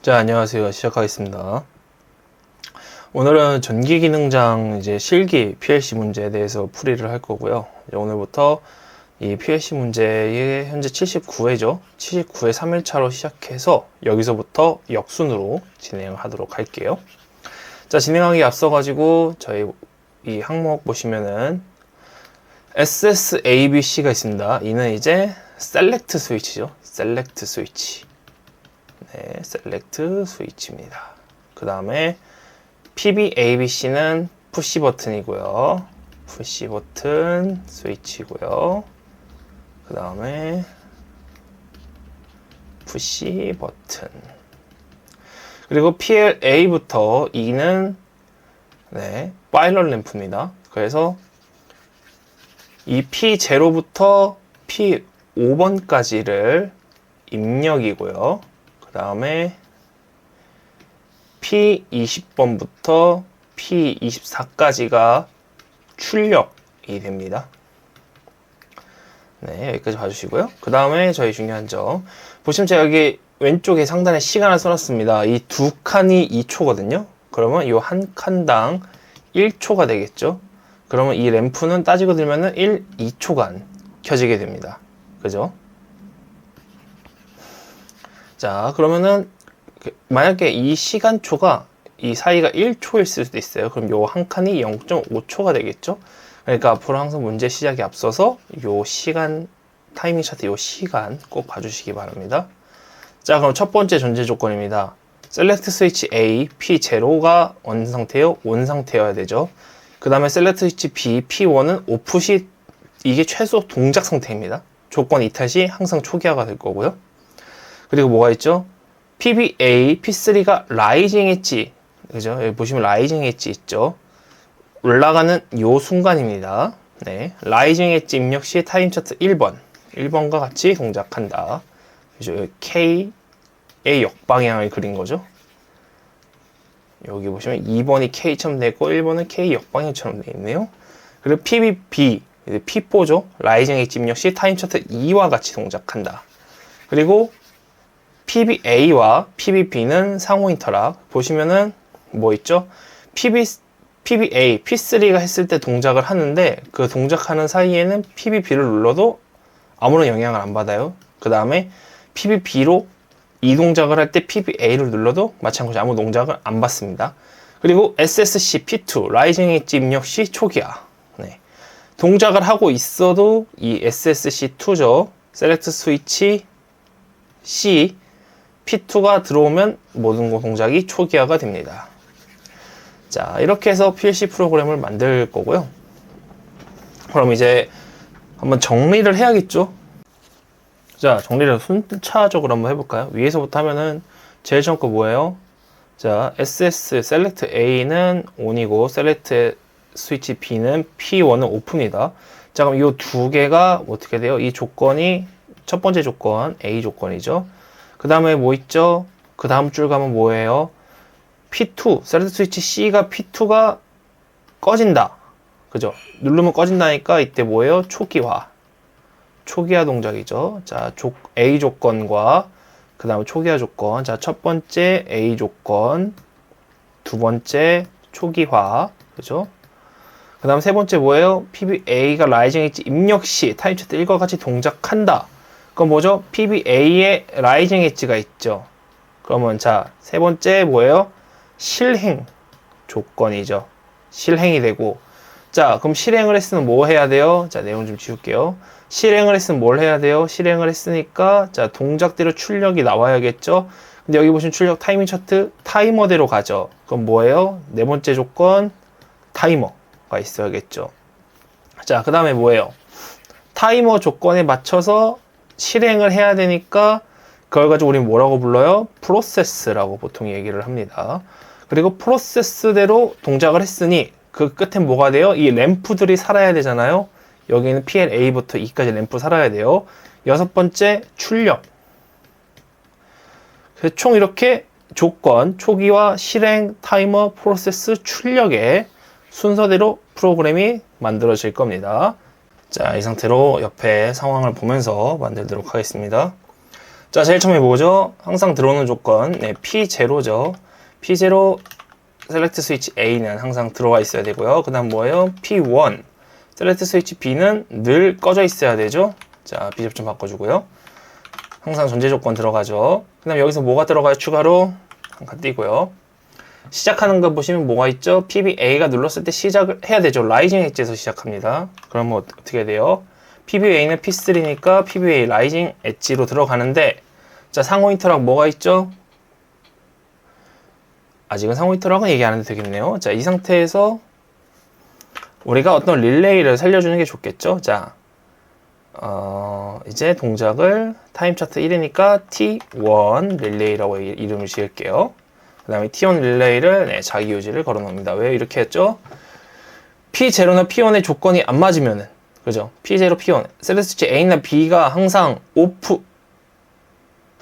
자, 안녕하세요. 시작하겠습니다. 오늘은 전기기능장 실기 PLC 문제에 대해서 풀이를 할 거고요. 오늘부터 이 PLC 문제의 현재 79회죠. 79회 3일차로 시작해서 여기서부터 역순으로 진행을 하도록 할게요. 자, 진행하기 앞서가지고 저희 이 항목 보시면은 SSABC가 있습니다. 이는 이제 셀렉트 스위치죠. 셀렉트 스위치. 네, 셀렉트 스위치입니다. 그 다음에 PBABC는 푸시 버튼이고요. 푸시 버튼 스위치고요. 그 다음에 푸시 버튼. 그리고 PLA부터 E는 파일럿 램프입니다. 그래서 이 P0부터 P5번까지를 입력이고요. 그 다음에 P20번부터 P24까지가 출력이 됩니다. 네, 여기까지 봐주시고요. 그 다음에 저희 중요한 점. 보시면 제가 여기 왼쪽에 상단에 시간을 써놨습니다. 이 두 칸이 2초거든요. 그러면 이 한 칸당 1초가 되겠죠. 그러면 이 램프는 따지고 들면은 2초간 켜지게 됩니다. 그죠? 자, 그러면은 만약에 이 시간초가 이 사이가 1초일 수도 있어요. 그럼 요 한 칸이 0.5초가 되겠죠. 그러니까 앞으로 항상 문제 시작에 앞서서 요 시간 타이밍 차트 요 시간 꼭 봐주시기 바랍니다. 자, 그럼 첫 번째 전제 조건입니다. 셀렉트 스위치 A, P0가 on 상태요? on 상태여야 되죠. 그 다음에 셀렉트 스위치 B, P1은 오프 시 이게 최소 동작 상태입니다. 조건 이탈 시 항상 초기화가 될 거고요. 그리고 뭐가 있죠? PBA, P3가 라이징 엣지, 그죠? 여기 보시면 라이징 엣지 있죠? 올라가는 요 순간입니다. 네. 라이징 엣지 입력 시 타임 차트 1번과 같이 동작한다. 그죠? K의 역방향을 그린 거죠. 여기 보시면 2번이 K처럼 되고 1번은 K 역방향처럼 되어 있네요. 그리고 PBB, P4죠? 라이징 엣지 입력 시 타임 차트 2와 같이 동작한다. 그리고 PBA와 PBB는 상호 인터락. 보시면은 뭐 있죠? PBA, P3가 했을 때 동작을 하는데 그 동작하는 사이에는 PBB를 눌러도 아무런 영향을 안 받아요. 그 다음에 PBB로 이 동작을 할 때 PBA를 눌러도 마찬가지로 아무 동작을 안 받습니다. 그리고 SSC P2, 라이징 엣지 입력 시 초기화. 네. 동작을 하고 있어도 이 SSC2죠. 셀렉트 스위치 C, P2가 들어오면 모든 동작이 초기화가 됩니다. 자, 이렇게 해서 PLC 프로그램을 만들 거고요. 그럼 이제 한번 정리를 해야겠죠? 자, 정리를 순차적으로 한번 해볼까요? 위에서부터 하면은 제일 처음 거 뭐예요? 자, Select A는 ON이고 Select 스위치 B는 P1은 OFF입니다. 자, 그럼 이 두 개가 어떻게 돼요? 이 조건이 첫 번째 조건, A 조건이죠. 그 다음에 뭐 있죠? 그 다음 줄 가면 뭐예요? P2, 셀렉트 스위치 C가 P2가 꺼진다. 그죠? 누르면 꺼진다니까 이때 뭐예요? 초기화 동작이죠. 자, A 조건과 그 다음에 초기화 조건. 자, 첫 번째 A 조건, 두 번째 초기화. 그죠? 그 다음 세 번째 뭐예요? PBA가 라이징 엣지 입력 시 타임 차트 1과 같이 동작한다. 그럼 뭐죠? PBA에 라이징 엣지가 있죠. 그러면 자, 세 번째 뭐예요? 실행 조건이죠. 실행이 되고. 자, 그럼 실행을 했으면 뭐 해야 돼요? 자, 내용 좀 지울게요. 실행을 했으면 뭘 해야 돼요? 실행을 했으니까 자, 동작대로 출력이 나와야겠죠. 근데 여기 보시면 출력 타이밍 차트 타이머대로 가죠. 그럼 뭐예요? 네 번째 조건 타이머가 있어야겠죠. 자, 그 다음에 뭐예요? 타이머 조건에 맞춰서 실행을 해야 되니까 그걸 가지고 우리는 뭐라고 불러요? 프로세스라고 보통 얘기를 합니다. 그리고 프로세스대로 동작을 했으니 그 끝엔 뭐가 돼요? 이 램프들이 살아야 되잖아요. 여기는 PLA부터 E까지 램프 살아야 돼요. 여섯 번째 출력. 그래서 총 이렇게 조건, 초기화, 실행, 타이머, 프로세스, 출력의 순서대로 프로그램이 만들어질 겁니다. 자, 이 상태로 옆에 상황을 보면서 만들도록 하겠습니다. 자, 제일 처음에 뭐죠? 항상 들어오는 조건, 네, P0죠. P0 셀렉트 스위치 A는 항상 들어와 있어야 되고요. 그 다음 뭐예요? P1 셀렉트 스위치 B는 늘 꺼져 있어야 되죠. 자, 비접 좀 바꿔주고요. 항상 전제 조건 들어가죠. 그 다음 여기서 뭐가 들어가요? 추가로 잠깐 띄고요. 시작하는 거 보시면 뭐가 있죠? PBA가 눌렀을 때 시작을 해야 되죠. 라이징 엣지에서 시작합니다. 그러면 어떻게 돼요? PBA는 P3니까 PBA 라이징 엣지로 들어가는데, 자, 상호 인터락 뭐가 있죠? 아직은 상호 인터락은 얘기 안 해도 되겠네요. 자, 이 상태에서 우리가 어떤 릴레이를 살려주는 게 좋겠죠? 자, 이제 동작을 타임 차트 1이니까 T1 릴레이라고 이름을 지을게요. 그 다음에 T1 릴레이를 네, 자기 유지를 걸어 놓습니다. 왜 이렇게 했죠? P0나 P1의 조건이 안 맞으면은, 그죠? P0, P1. 셀렉트 A나 B가 항상 오프,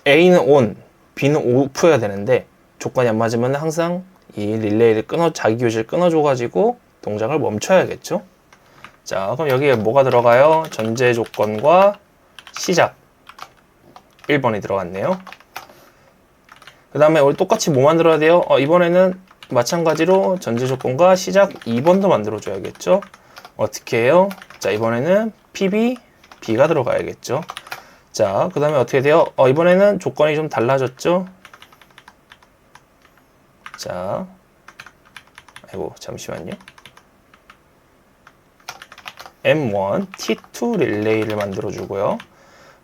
A는 ON, B는 오프여야 되는데, 조건이 안 맞으면 항상 이 릴레이를 자기 유지를 끊어줘가지고 동작을 멈춰야겠죠? 자, 그럼 여기에 뭐가 들어가요? 전제 조건과 시작. 1번이 들어갔네요. 그 다음에 우리 똑같이 뭐 만들어야 돼요? 이번에는 마찬가지로 전제 조건과 시작 2번도 만들어줘야겠죠? 어떻게 해요? 자, 이번에는 PB, B가 들어가야겠죠? 자, 그 다음에 어떻게 돼요? 이번에는 조건이 좀 달라졌죠? 자, 아이고, 잠시만요. M1, T2 릴레이를 만들어주고요.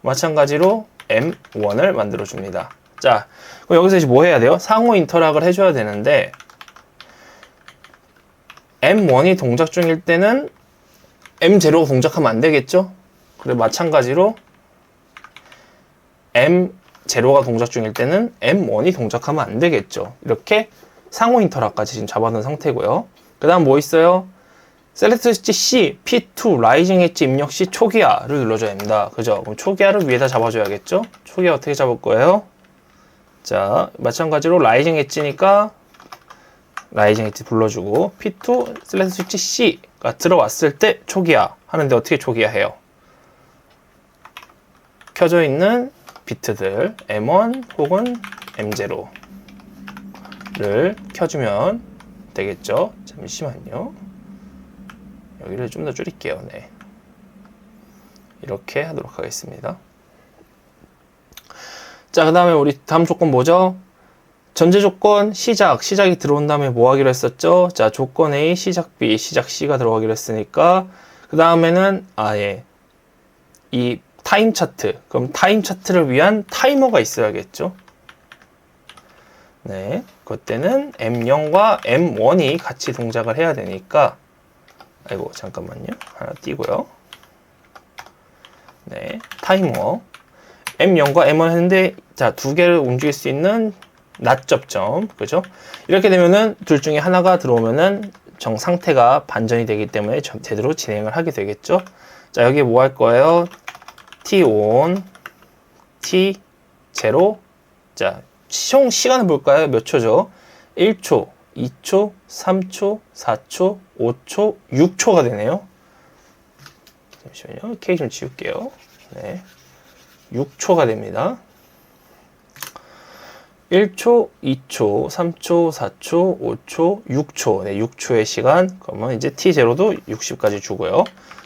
마찬가지로 M1을 만들어줍니다. 자, 그럼 여기서 이제 뭐 해야 돼요? 상호 인터락을 해줘야 되는데, M1이 동작 중일 때는 M0가 동작하면 안 되겠죠? 그리고 마찬가지로 M0가 동작 중일 때는 M1이 동작하면 안 되겠죠? 이렇게 상호 인터락까지 지금 잡아놓은 상태고요. 그 다음 뭐 있어요? 셀렉트 스위치 C, P2, 라이징 엣지 입력 시 초기화를 눌러줘야 됩니다. 그죠? 그럼 초기화를 위에다 잡아줘야겠죠? 초기화 어떻게 잡을 거예요? 자, 마찬가지로 라이징 엣지니까 라이징 엣지 불러주고 P2, 셀렉트 스위치 C가 들어왔을 때 초기화 하는데 어떻게 초기화해요? 켜져 있는 비트들 M1 혹은 M0를 켜주면 되겠죠? 잠시만요. 여기를 좀 더 줄일게요. 네. 이렇게 하도록 하겠습니다. 자, 그 다음에 우리 다음 조건 뭐죠? 전제 조건 시작이 들어온 다음에 뭐 하기로 했었죠? 자, 조건 A, 시작 B, 시작 C가 들어가기로 했으니까 그 다음에는 이 타임 차트, 그럼 타임 차트를 위한 타이머가 있어야겠죠? 네, 그때는 M0과 M1이 같이 동작을 해야 되니까, 아이고, 잠깐만요. 하나 띄고요. 네, 타이머. M0과 M1 했는데, 자, 두 개를 움직일 수 있는 낫접점, 그죠? 이렇게 되면은 둘 중에 하나가 들어오면은 상태가 반전이 되기 때문에 제대로 진행을 하게 되겠죠? 자, 여기 뭐 할 거예요? T1, T0. 자, 총 시간을 볼까요? 몇 초죠? 1초, 2초, 3초, 4초, 5초, 6초가 되네요. 잠시만요. K 좀 지울게요. 네. 6초가 됩니다. 1초, 2초, 3초, 4초, 5초, 6초. 네, 6초의 시간. 그러면 이제 T0도 60까지 주고요.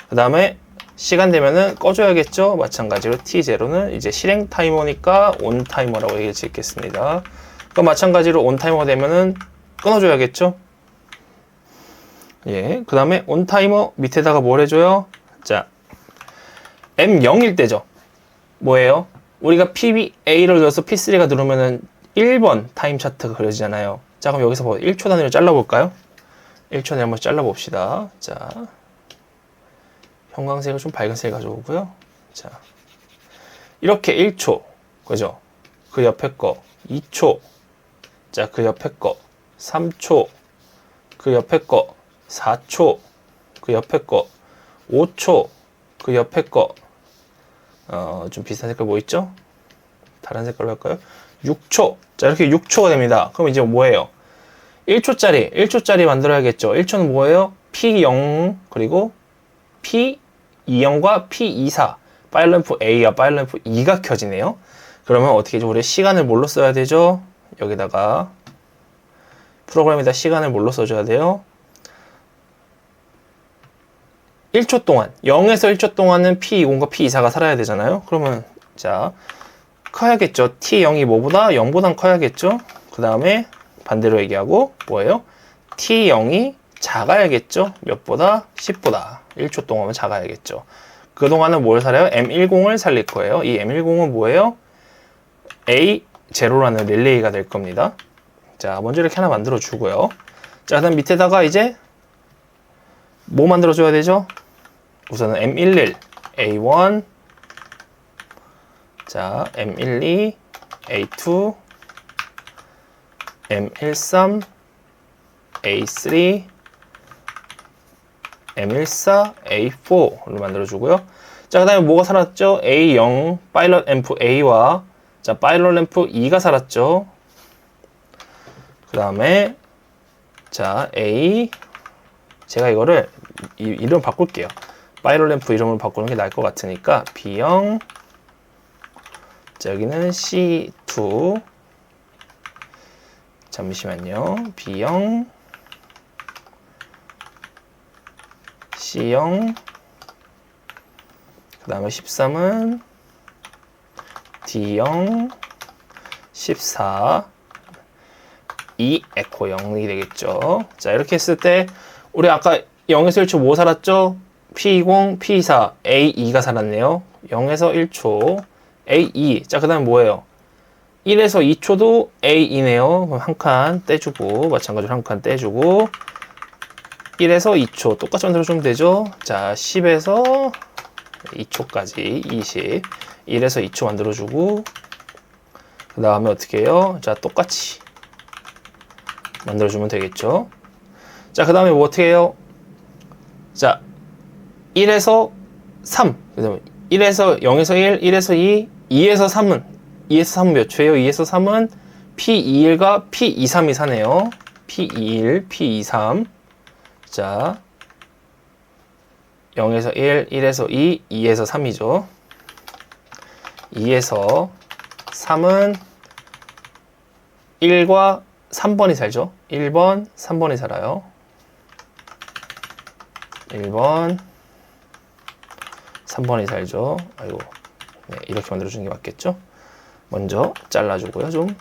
그 다음에 시간 되면은 꺼줘야겠죠? 마찬가지로 T0는 이제 실행 타이머니까 온 타이머라고 얘기를 짓겠습니다. 그럼 마찬가지로 온 타이머가 되면은 끊어줘야겠죠? 예. 그 다음에 온 타이머 밑에다가 뭘 해줘요? 자, M0일 때죠. 뭐예요? 우리가 PBA를 넣어서 P3가 들어오면은 1번 타임 차트가 그려지잖아요. 자, 그럼 여기서 1초 단위로 잘라볼까요? 1초 단위로 한번 잘라봅시다. 자, 형광색을 좀 밝은 색 가져오고요. 자, 이렇게 1초, 그죠? 그 옆에 거 2초, 자, 그 옆에 거 3초, 그 옆에 거 4초, 그 옆에 거 5초, 그 옆에 거 좀 비슷한 색깔 뭐 있죠? 다른 색깔로 할까요? 6초. 자, 이렇게 6초가 됩니다. 그럼 이제 뭐예요? 1초짜리 만들어야겠죠. 1초는 뭐예요? P0 그리고 P20과 P24 파일램프 A와 파일램프 E가 켜지네요. 그러면 어떻게 해죠? 우리 시간을 뭘로 써야 되죠? 여기다가 프로그램에다 시간을 뭘로 써줘야 돼요? 1초 동안 0에서 1초 동안은 P20과 P24가 살아야 되잖아요. 그러면 자 커야겠죠. T0이 뭐보다 0보단 커야겠죠. 그 다음에 반대로 얘기하고 뭐예요? T0이 작아야겠죠. 몇보다? 10보다 1초 동안은 작아야겠죠. 그동안은 뭘 살아요? M10을 살릴 거예요. 이 M10은 뭐예요? A0라는 릴레이가 될 겁니다. 자, 먼저 이렇게 하나 만들어 주고요. 자, 그 다음 밑에다가 이제 뭐 만들어 줘야 되죠? 우선은 M11, A1, 자, M12, A2, M13, A3, M14, A4로 만들어주고요. 자, 그 다음에 뭐가 살았죠? A0, 파일럿 앰프 A와 자, 파일럿 램프 2가 살았죠. 그 다음에 자, A 제가 이거를 이름 바꿀게요. 파일럿 램프 이름을 바꾸는 게 나을 것 같으니까 B0 자, 여기는 C2 잠시만요. B0 C0 그 다음에 13은 D0 14 2 에코 0이 되겠죠. 자, 이렇게 했을 때 우리 아까 0에서 1초 뭐 살았죠? P20, P24, A2가 살았네요. 0에서 1초 A2. 자, 그 다음에 뭐예요? 1에서 2초도 A2네요. 그럼 한 칸 떼주고 마찬가지로 한 칸 떼주고 1에서 2초 똑같이 만들어주면 되죠. 자, 10에서 2초까지 20 1에서 2초 만들어주고 그 다음에 어떻게 해요? 자, 똑같이 만들어주면 되겠죠. 자, 그 다음에 뭐 어떻게 해요? 자, 1에서 3 그 다음에 1에서 0에서 1, 1에서 2, 2에서 3은 2에서 3은 몇 초예요? 2에서 3은 P21과 P23이 사네요. P21, P23 자 0에서 1, 1에서 2, 2에서 3이죠. 2에서 3은 1과 3번이 살죠. 1번, 3번이 살아요. 1번, 3번이 살죠. 아이고, 네, 이렇게 만들어주는 게 맞겠죠. 먼저 잘라주고요. 좀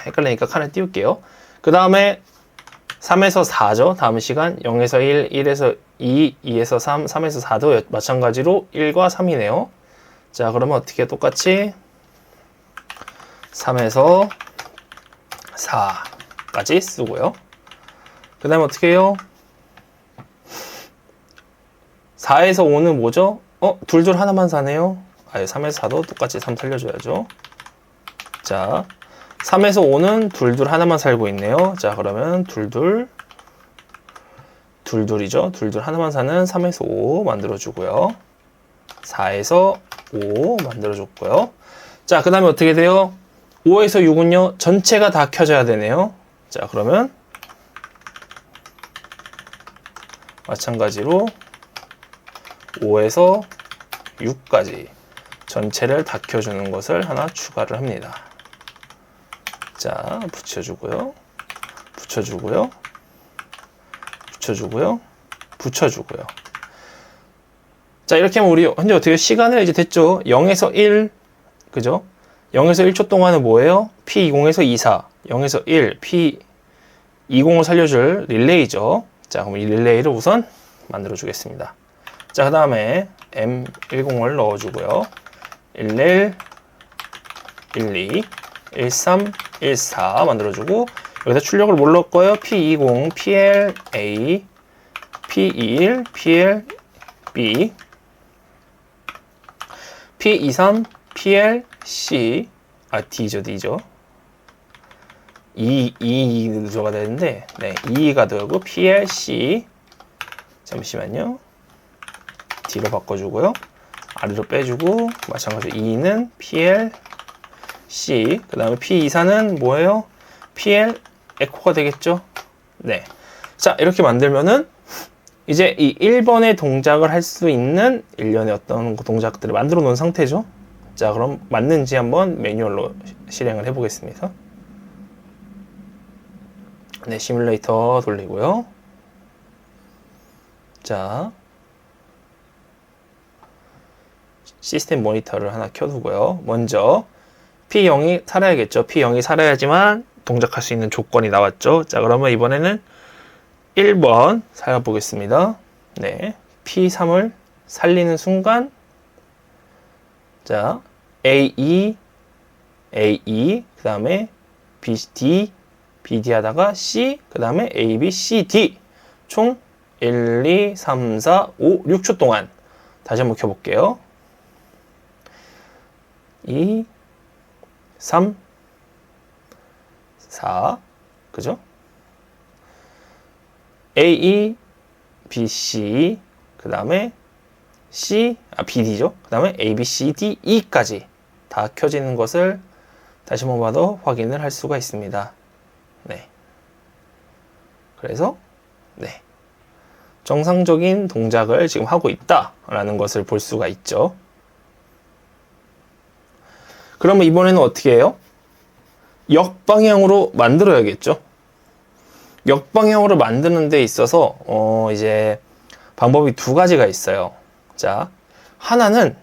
헷갈리니까 칸을 띄울게요. 그 다음에 3에서 4죠. 다음 시간 0에서 1, 1에서 2, 2에서 3, 3에서 4도 마찬가지로 1과 3이네요. 자, 그러면 어떻게 똑같이 3에서 4까지 쓰고요. 그 다음에 어떻게 해요? 4에서 5는 뭐죠? 둘둘 하나만 사네요. 3에서 4도 똑같이 3 살려줘야죠. 자, 3에서 5는 둘둘 하나만 살고 있네요. 자, 그러면 둘둘이죠. 둘둘 하나만 사는 3에서 5 만들어주고요. 4에서 5 만들어줬고요. 자, 그 다음에 어떻게 돼요? 5에서 6은요, 전체가 다 켜져야 되네요. 자, 그러면 마찬가지로 5에서 6까지 전체를 다 켜주는 것을 하나 추가를 합니다. 자, 붙여주고요. 붙여주고요. 붙여주고요. 붙여주고요. 자, 이렇게 하면 우리 현재 어떻게 시간을 이제 됐죠? 0에서 1, 그죠? 0에서 1초 동안은 뭐예요? P20에서 24, 0에서 1, P20을 살려줄 릴레이죠. 자, 그럼 이 릴레이를 우선 만들어 주겠습니다. 자, 그 다음에 M10을 넣어주고요. 11, 12, 13, 14 만들어주고 여기다 출력을 뭘 넣을 거예요? P20, PLA, P21, PLB, P23, PLC, D죠, D죠. 2 들어가야 되는데, 네, 2가 들어가고, PLC, 잠시만요. D로 바꿔주고요. 아래로 빼주고, 마찬가지로 2는 PLC, 그 다음에 P24는 뭐예요? PL 에코가 되겠죠? 네. 자, 이렇게 만들면은, 이제 이 1번의 동작을 할 수 있는 일련의 어떤 동작들을 만들어 놓은 상태죠. 자, 그럼 맞는지 한번 매뉴얼로 실행을 해보겠습니다. 네, 시뮬레이터 돌리고요. 자, 시스템 모니터를 하나 켜두고요. 먼저 P0이 살아야겠죠. P0이 살아야지만 동작할 수 있는 조건이 나왔죠. 자, 그러면 이번에는 1번 살아보겠습니다. 네, P3을 살리는 순간, 자, A2, 그 다음에 BD, BD 하다가 C, 그 다음에 A, B, C, D. 총 1, 2, 3, 4, 5, 6초 동안. 다시 한번 켜볼게요. 2, 3, 4, 그죠? A, B, C, 그 다음에 BD죠. 그 다음에 A, B, C, D, E까지 다 켜지는 것을 다시 한번 봐도 확인을 할 수가 있습니다. 네. 그래서, 네. 정상적인 동작을 지금 하고 있다라는 것을 볼 수가 있죠. 그러면 이번에는 어떻게 해요? 역방향으로 만들어야겠죠. 역방향으로 만드는 데 있어서 이제 방법이 두 가지가 있어요. 자, 하나는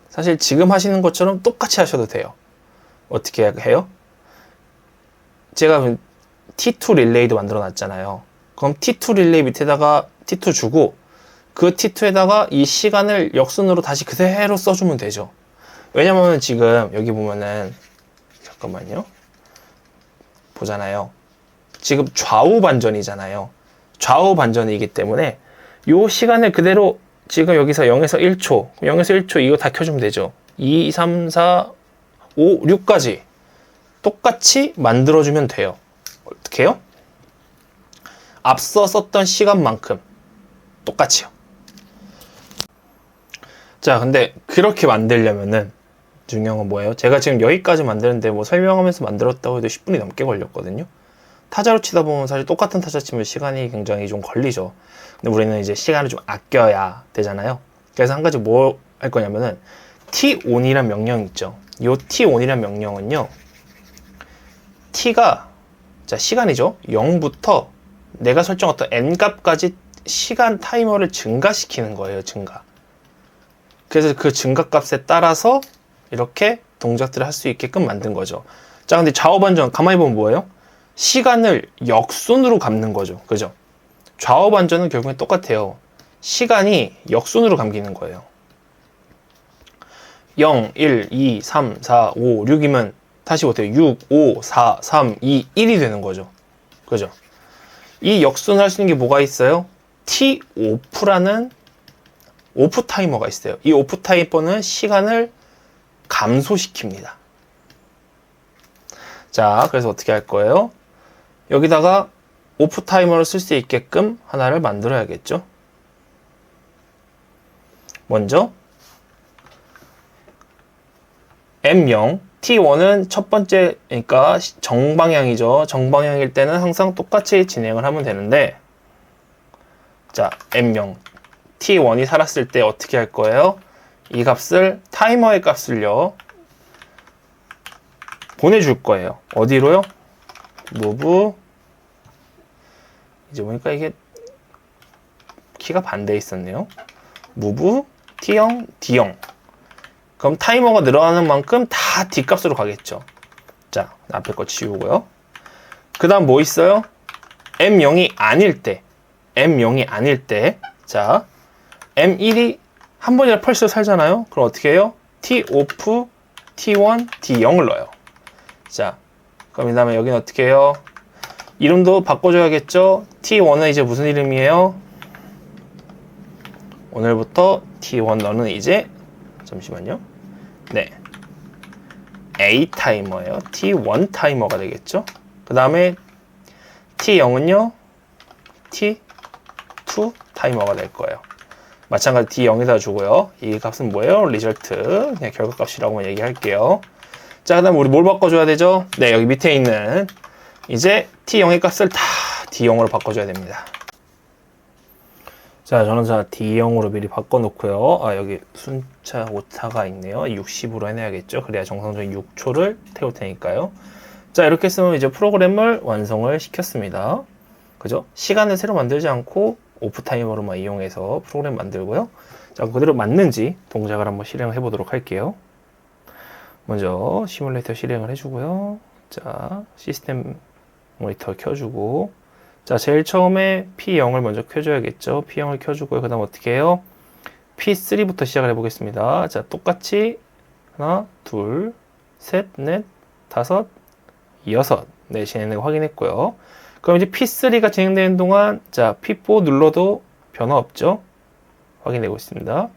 사실 지금 하시는 것처럼 똑같이 하셔도 돼요. 어떻게 해요? 제가 T2 릴레이도 만들어 놨잖아요. 그럼 T2 릴레이 밑에다가 T2 주고 그 T2에다가 이 시간을 역순으로 다시 그대로 써주면 되죠. 왜냐면 지금 여기 보면은 잠깐만요. 보잖아요. 지금 좌우 반전이잖아요. 좌우 반전이기 때문에 이 시간을 그대로 지금 여기서 0에서 1초, 0에서 1초 이거 다 켜주면 되죠. 2, 3, 4, 5, 6까지 똑같이 만들어주면 돼요. 어떻게 해요? 앞서 썼던 시간만큼 똑같이요. 자, 근데 그렇게 만들려면은 중요한 건 뭐예요? 제가 지금 여기까지 만드는데 뭐 설명하면서 만들었다고 해도 10분이 넘게 걸렸거든요. 타자로 치다 보면 사실 똑같은 타자 치면 시간이 굉장히 좀 걸리죠. 근데 우리는 이제 시간을 좀 아껴야 되잖아요. 그래서 한 가지 뭐 할 거냐면은 T-on이란 명령 있죠. 이 T-on이란 명령은요. T가 자 시간이죠. 0부터 내가 설정했던 n값까지 시간 타이머를 증가시키는 거예요. 증가. 그래서 그 증가값에 따라서 이렇게 동작들을 할 수 있게끔 만든 거죠. 자, 근데 좌우 반전 가만히 보면 뭐예요? 시간을 역순으로 감는 거죠. 그죠? 좌우 반전은 결국엔 똑같아요. 시간이 역순으로 감기는 거예요. 0, 1, 2, 3, 4, 5, 6이면 다시 어때요? 6, 5, 4, 3, 2, 1이 되는 거죠. 그죠? 이 역순을 할 수 있는 게 뭐가 있어요? T-OFF라는 오프 타이머가 있어요. 이 오프 타이머는 시간을 감소시킵니다. 자, 그래서 어떻게 할 거예요? 여기다가 오프 타이머를 쓸 수 있게끔 하나를 만들어야겠죠. 먼저 M0, T1은 첫 번째, 그러니까 정방향이죠. 정방향일 때는 항상 똑같이 진행을 하면 되는데, 자, M0, T1이 살았을 때 어떻게 할 거예요? 이 값을, 타이머의 값을요, 보내줄 거예요. 어디로요? move, 이제 보니까 이게 키가 반대에 있었네요. move, T0, D0. 그럼 타이머가 늘어나는 만큼 다 D값으로 가겠죠. 자, 앞에 거 지우고요. 그 다음 뭐 있어요? M0이 아닐 때. M0이 아닐 때. 자, M1이 한 번이라 펄스를 살잖아요. 그럼 어떻게 해요? T-OFF, T1, D0을 넣어요. 자, 그럼 이 다음에 여기는 어떻게 해요? 이름도 바꿔줘야겠죠? T1은 이제 무슨 이름이에요? 오늘부터 T1 너는 이제 잠시만요. 네, A 타이머예요. T1 타이머가 되겠죠? 그 다음에 T0은요, T2 타이머가 될 거예요. 마찬가지 D0에다 주고요. 이 값은 뭐예요? 리절트, 그냥 결과값이라고 얘기할게요. 자, 그 다음 우리 뭘 바꿔줘야 되죠? 네, 여기 밑에 있는 이제 T0의 값을 다 D0으로 바꿔줘야 됩니다. 자, 저는 D0으로 미리 바꿔놓고요. 아, 여기 순차 오차가 있네요. 60으로 해놔야겠죠. 그래야 정상적인 6초를 태울 테니까요. 자, 이렇게 쓰면 이제 프로그램을 완성을 시켰습니다. 그죠? 시간을 새로 만들지 않고 오프 타이머로만 이용해서 프로그램 만들고요. 자, 그대로 맞는지 동작을 한번 실행을 해보도록 할게요. 먼저 시뮬레이터 실행을 해주고요. 자, 시스템 모니터 켜주고, 자, 제일 처음에 P0을 먼저 켜줘야겠죠. P0을 켜주고요. 그 다음 어떻게 해요? P3부터 시작을 해보겠습니다. 자, 똑같이 하나, 둘, 셋, 넷, 다섯, 여섯. 네, 진행된 거 확인했고요. 그럼 이제 P3가 진행되는 동안, 자, P4 눌러도 변화 없죠? 확인되고 있습니다.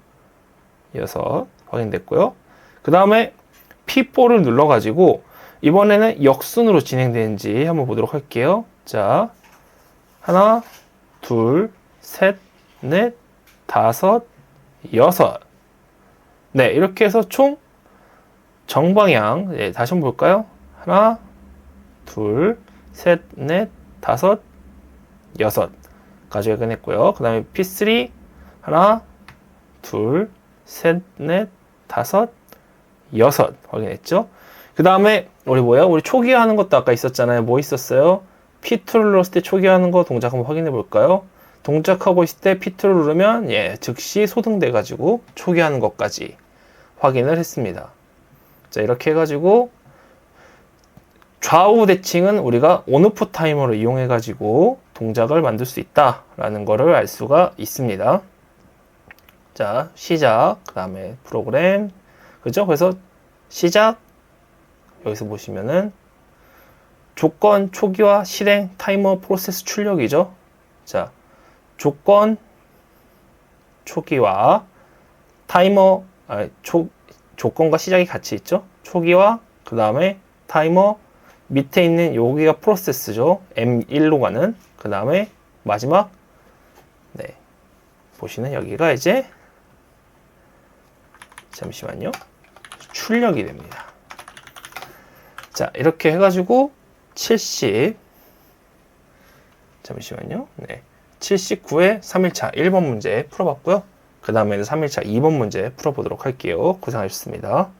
여섯. 확인됐고요. 그 다음에 P4를 눌러가지고, 이번에는 역순으로 진행되는지 한번 보도록 할게요. 자, 하나, 둘, 셋, 넷, 다섯, 여섯. 네, 이렇게 해서 총 정방향, 네, 다시 한번 볼까요? 하나, 둘, 셋, 넷, 다섯, 여섯까지 확인했고요. 그 다음에 P3, 하나, 둘, 셋, 넷, 다섯, 여섯 확인했죠? 그 다음에 우리 뭐야? 우리 초기화하는 것도 아까 있었잖아요. 뭐 있었어요? P2를 눌렀을 때 초기화하는 거 동작 한번 확인해 볼까요? 동작하고 있을 때 P2를 누르면 예, 즉시 소등돼 가지고 초기화하는 것까지 확인을 했습니다. 자, 이렇게 해가지고 좌우 대칭은 우리가 온오프 타이머를 이용해 가지고 동작을 만들 수 있다라는 거를 알 수가 있습니다. 자, 시작, 그 다음에 프로그램, 그죠? 그래서 시작, 여기서 보시면은 조건, 초기화, 실행, 타이머, 프로세스 출력이죠. 자, 조건, 초기화, 타이머, 조건과 시작이 같이 있죠. 초기화, 그 다음에 타이머, 밑에 있는 여기가 프로세스죠. M1로 가는. 그 다음에 마지막, 네, 보시는 여기가 이제, 잠시만요, 출력이 됩니다. 자, 이렇게 해가지고 70, 잠시만요. 네, 79의 3일차 1번 문제 풀어봤고요. 그 다음에는 3일차 2번 문제 풀어보도록 할게요. 고생하셨습니다.